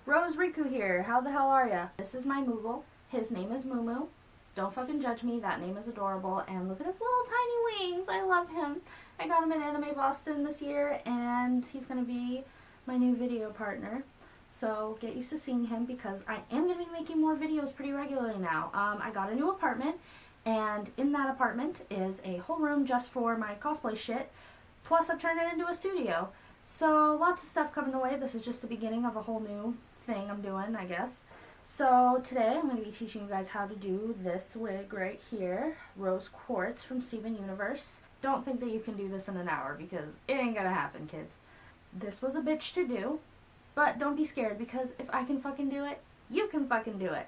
Rose Riku here. How the hell are ya? This is my Moogle. His name is Moo. Don't fucking judge me. That name is adorable. And look at his little tiny wings. I love him. I got him at Anime Boston this year, and he's going to be my new video partner. So get used to seeing him because I am going to be making more videos pretty regularly now. I got a new apartment, and in that apartment is a whole room just for my cosplay shit. Plus, I've turned it into a studio. So lots of stuff coming the way. This is just the beginning of a whole new thing I'm doing, I guess. So today I'm going to be teaching you guys how to do this wig right here, Rose Quartz from Steven Universe. Don't think that you can do this in an hour because it ain't gonna happen, kids. This was a bitch to do, but don't be scared because if I can fucking do it, you can fucking do it.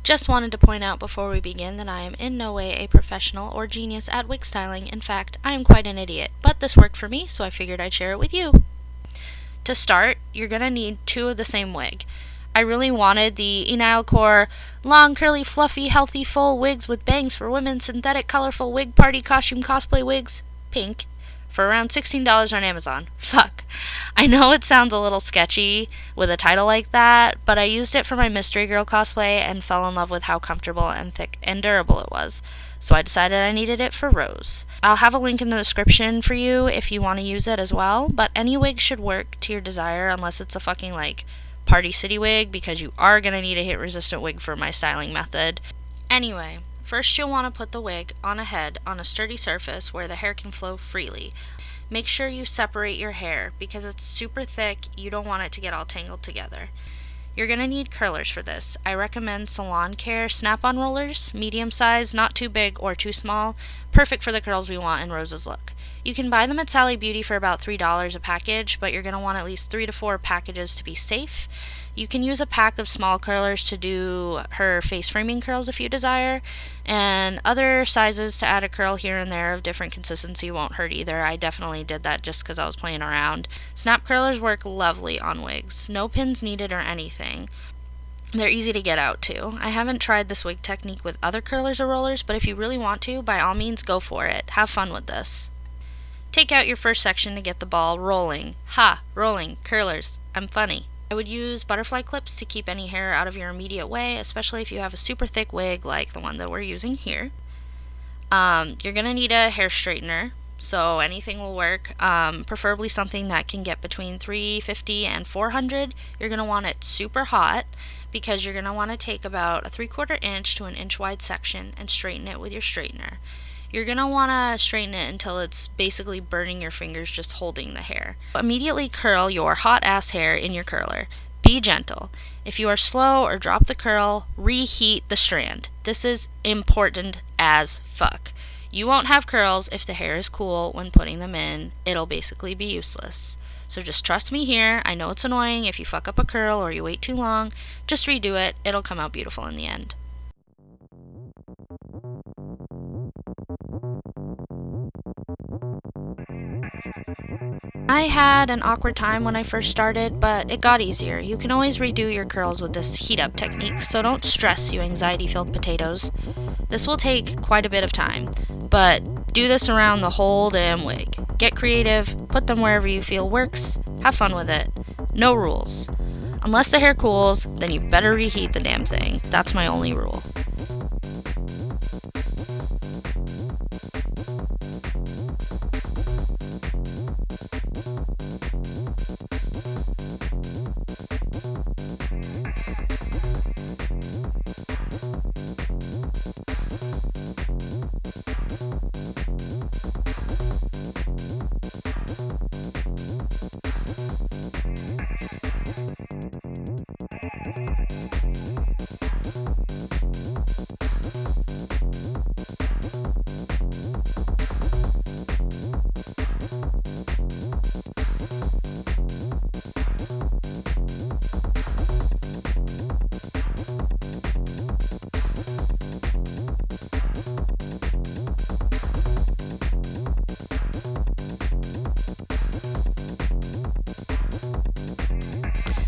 Just wanted to point out before we begin that I am in no way a professional or genius at wig styling. In fact, I am quite an idiot, but this worked for me, so I figured I'd share it with you. To start, you're gonna need two of the same wig. I really wanted the Enile long, curly, fluffy, healthy, full wigs with bangs for women, synthetic, colorful wig party costume cosplay wigs, pink, for around $16 on Amazon. Fuck. I know it sounds a little sketchy with a title like that, but I used it for my Mystery Girl cosplay and fell in love with how comfortable and thick and durable it was. So I decided I needed it for Rose. I'll have a link in the description for you if you want to use it as well, but any wig should work to your desire unless it's a fucking Party City wig, because you are going to need a hit resistant wig for my styling method. Anyway, first you'll want to put the wig on a head on a sturdy surface where the hair can flow freely. Make sure you separate your hair because it's super thick, you don't want it to get all tangled together. You're going to need curlers for this. I recommend Salon Care snap-on rollers, medium size, not too big or too small, perfect for the curls we want in Rose's look. You can buy them at Sally Beauty for about $3 a package, but you're going to want at least 3 to 4 packages to be safe. You can use a pack of small curlers to do her face framing curls if you desire, and other sizes to add a curl here and there of different consistency won't hurt either. I definitely did that just because I was playing around. Snap curlers work lovely on wigs. No pins needed or anything. They're easy to get out too. I haven't tried this wig technique with other curlers or rollers, but if you really want to, by all means go for it. Have fun with this. Take out your first section to get the ball rolling. Ha! Rolling. Curlers. I'm funny. I would use butterfly clips to keep any hair out of your immediate way, especially if you have a super thick wig like the one that we're using here. You're going to need a hair straightener, so anything will work, preferably something that can get between 350 and 400. You're going to want it super hot because you're going to want to take about a 3/4 inch to an inch wide section and straighten it with your straightener. You're going to want to straighten it until it's basically burning your fingers just holding the hair. Immediately curl your hot ass hair in your curler. Be gentle. If you are slow or drop the curl, reheat the strand. This is important as fuck. You won't have curls if the hair is cool when putting them in. It'll basically be useless. So just trust me here. I know it's annoying if you fuck up a curl or you wait too long. Just redo it. It'll come out beautiful in the end. I had an awkward time when I first started, but it got easier. You can always redo your curls with this heat up technique, so don't stress, you anxiety-filled potatoes. This will take quite a bit of time, but do this around the whole damn wig. Get creative, put them wherever you feel works, have fun with it. No rules. Unless the hair cools, then you better reheat the damn thing. That's my only rule.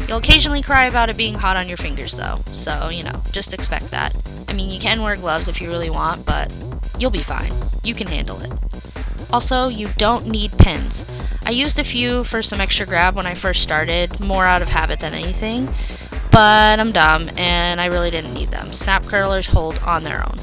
You'll occasionally cry about it being hot on your fingers though, so, just expect that. I mean, you can wear gloves if you really want, but you'll be fine. You can handle it. Also, you don't need pins. I used a few for some extra grab when I first started, more out of habit than anything, but I'm dumb and I really didn't need them. Snap curlers hold on their own.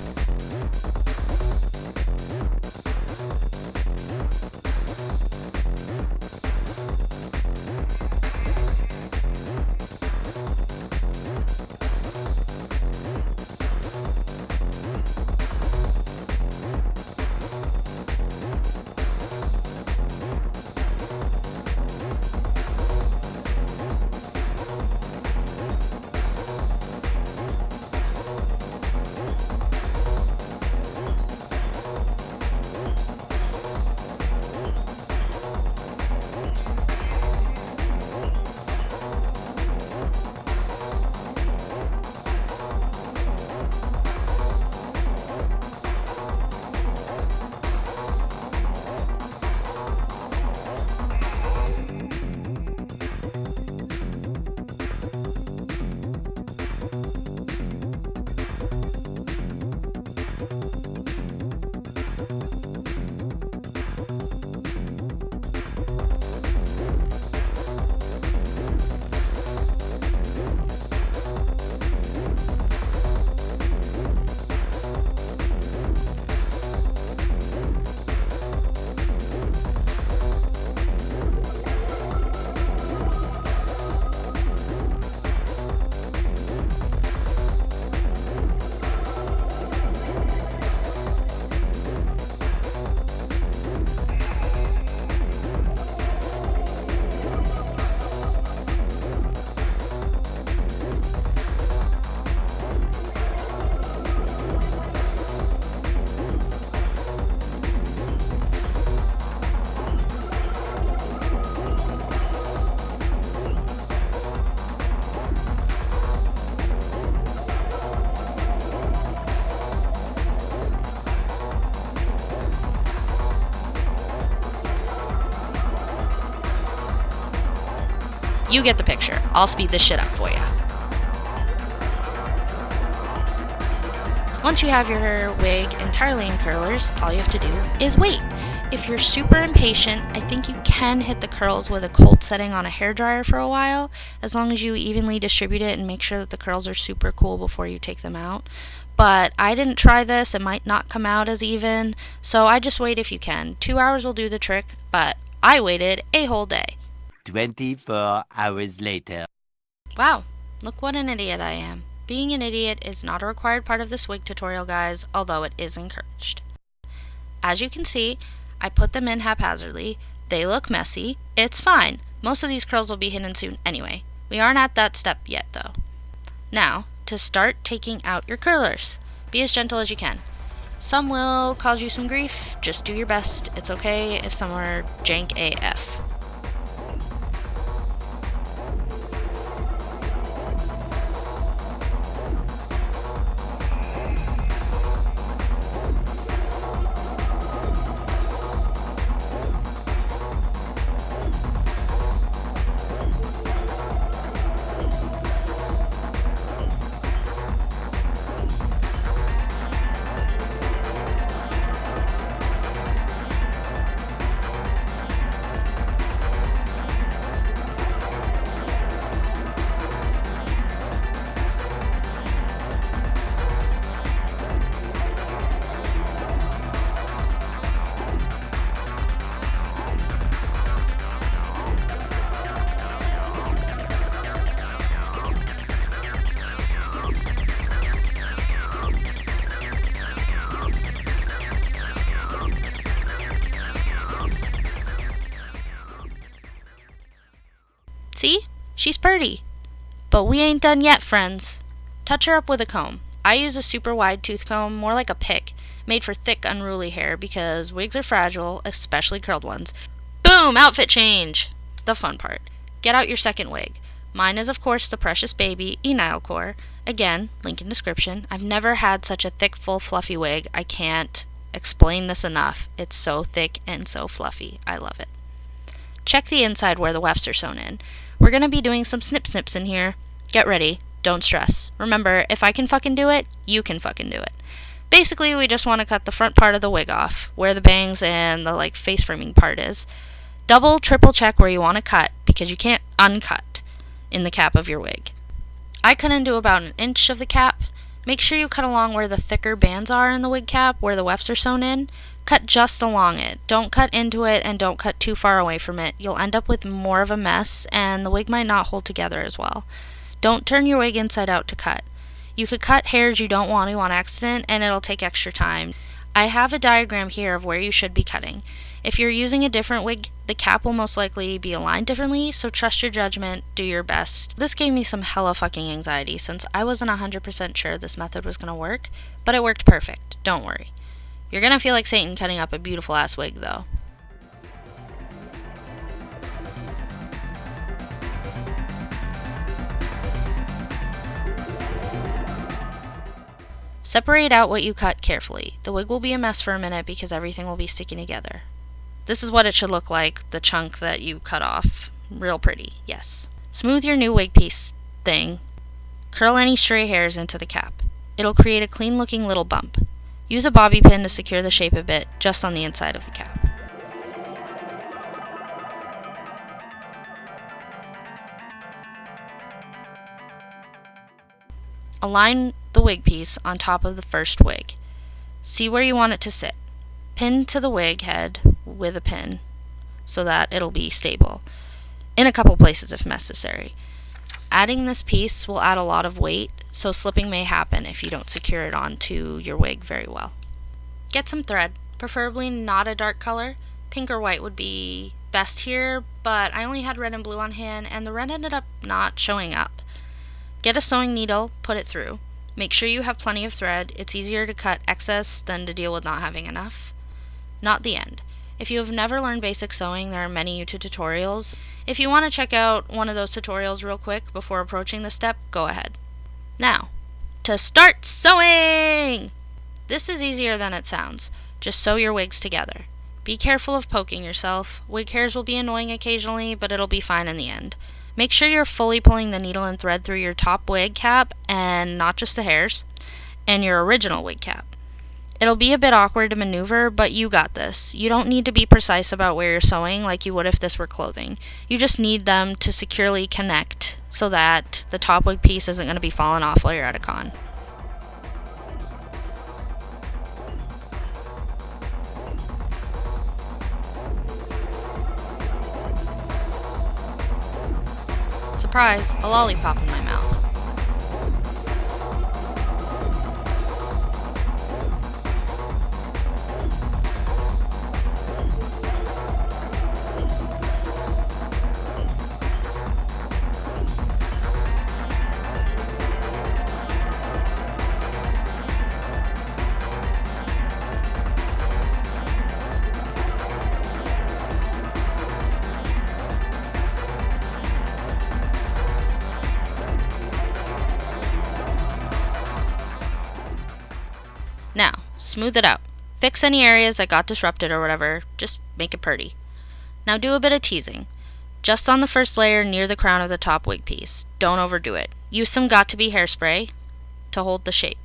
You get the picture. I'll speed this shit up for you. Once you have your wig entirely in curlers, all you have to do is wait. If you're super impatient, I think you can hit the curls with a cold setting on a hairdryer for a while, as long as you evenly distribute it and make sure that the curls are super cool before you take them out. But I didn't try this, it might not come out as even, so I just wait if you can. 2 hours will do the trick, but I waited a whole day. 24 hours later. Wow, look what an idiot I am. Being an idiot is not a required part of this wig tutorial, guys, although it is encouraged. As you can see, I put them in haphazardly. They look messy. It's fine. Most of these curls will be hidden soon anyway. We aren't at that step yet, though. Now, to start taking out your curlers. Be as gentle as you can. Some will cause you some grief. Just do your best. It's okay if some are jank AF. See? She's pretty. But we ain't done yet, friends. Touch her up with a comb. I use a super wide tooth comb, more like a pick, made for thick, unruly hair because wigs are fragile, especially curled ones. Boom! Outfit change! The fun part. Get out your second wig. Mine is, of course, the precious baby, Enile Core. Again, link in description. I've never had such a thick, full, fluffy wig. I can't explain this enough. It's so thick and so fluffy. I love it. Check the inside where the wefts are sewn in. We're gonna be doing some snip snips in here. Get ready. Don't stress. Remember, if I can fucking do it, you can fucking do it. Basically, we just want to cut the front part of the wig off, where the bangs and the face framing part is. Double, triple check where you want to cut, because you can't uncut in the cap of your wig. I cut into about 1 inch of the cap. Make sure you cut along where the thicker bands are in the wig cap, where the wefts are sewn in. Cut just along it. Don't cut into it and don't cut too far away from it. You'll end up with more of a mess and the wig might not hold together as well. Don't turn your wig inside out to cut. You could cut hairs you don't want to on accident and it'll take extra time. I have a diagram here of where you should be cutting. If you're using a different wig, the cap will most likely be aligned differently, so trust your judgment, do your best. This gave me some hella fucking anxiety since I wasn't 100% sure this method was gonna work, but it worked perfect, don't worry. You're gonna feel like Satan cutting up a beautiful ass wig though. Separate out what you cut carefully. The wig will be a mess for a minute because everything will be sticking together. This is what it should look like, the chunk that you cut off. Real pretty, yes. Smooth your new wig piece thing. Curl any stray hairs into the cap. It'll create a clean looking little bump. Use a bobby pin to secure the shape a bit, just on the inside of the cap. Align the wig piece on top of the first wig. See where you want it to sit. Pin to the wig head with a pin so that it'll be stable, in a couple places if necessary. Adding this piece will add a lot of weight, so slipping may happen if you don't secure it onto your wig very well. Get some thread, preferably not a dark color. Pink or white would be best here, but I only had red and blue on hand and the red ended up not showing up. Get a sewing needle, put it through. Make sure you have plenty of thread. It's easier to cut excess than to deal with not having enough. Not the end. If you have never learned basic sewing, there are many YouTube tutorials. If you want to check out one of those tutorials real quick before approaching this step, go ahead. Now, to start sewing! This is easier than it sounds. Just sew your wigs together. Be careful of poking yourself. Wig hairs will be annoying occasionally, but it'll be fine in the end. Make sure you're fully pulling the needle and thread through your top wig cap, and not just the hairs, and your original wig cap. It'll be a bit awkward to maneuver, but you got this. You don't need to be precise about where you're sewing like you would if this were clothing. You just need them to securely connect so that the top wig piece isn't going to be falling off while you're at a con. Surprise, a lollipop in my mouth. Now, smooth it out. Fix any areas that got disrupted or whatever, just make it pretty. Now do a bit of teasing. Just on the first layer near the crown of the top wig piece. Don't overdo it. Use some got-to-be hairspray to hold the shape.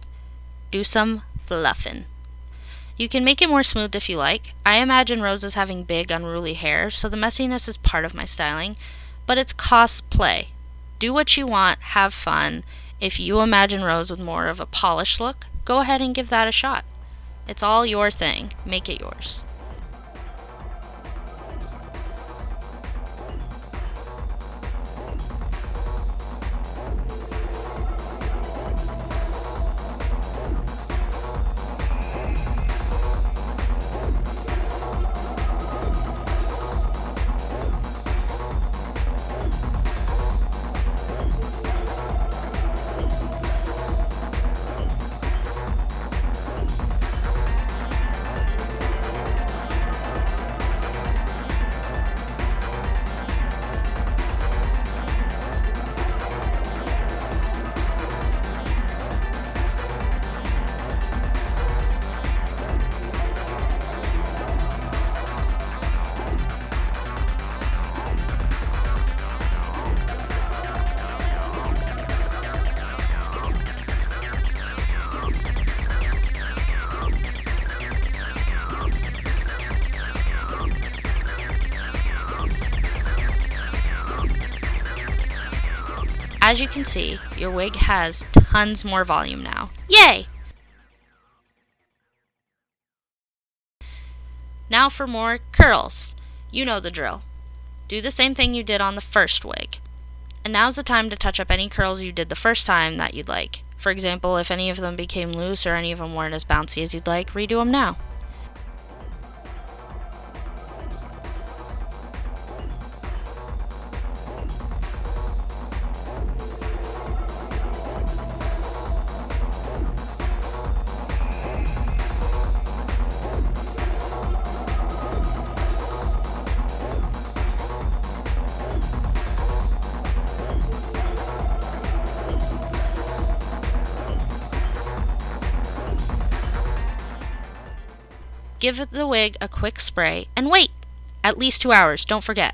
Do some fluffing. You can make it more smooth if you like. I imagine Rose as having big, unruly hair, so the messiness is part of my styling, but it's cosplay. Do what you want, have fun. If you imagine Rose with more of a polished look, go ahead and give that a shot. It's all your thing. Make it yours. As you can see, your wig has tons more volume now. Yay! Now for more curls. You know the drill. Do the same thing you did on the first wig. And now's the time to touch up any curls you did the first time that you'd like. For example, if any of them became loose or any of them weren't as bouncy as you'd like, redo them now. Give the wig a quick spray and wait! At least 2 hours, don't forget.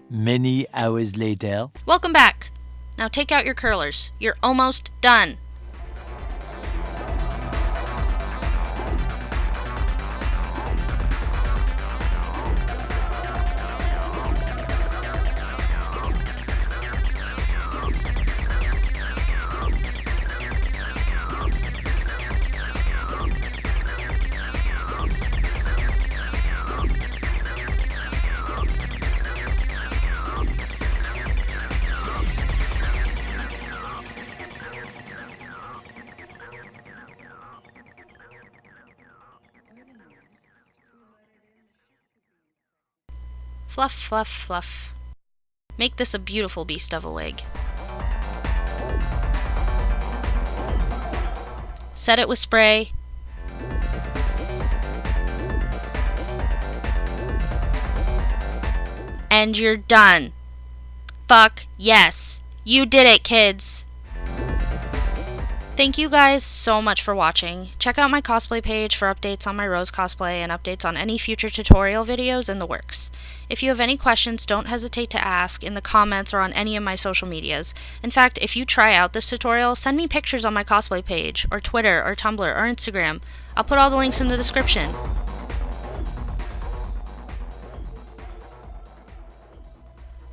Many hours later. Welcome back! Now take out your curlers. You're almost done. Fluff, fluff, fluff. Make this a beautiful beast of a wig. Set it with spray. And you're done. Fuck yes. You did it, kids. Thank you guys so much for watching. Check out my cosplay page for updates on my Rose cosplay and updates on any future tutorial videos in the works. If you have any questions, don't hesitate to ask in the comments or on any of my social medias. In fact, if you try out this tutorial, send me pictures on my cosplay page, or Twitter, or Tumblr, or Instagram. I'll put all the links in the description.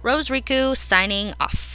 Rose Riku signing off.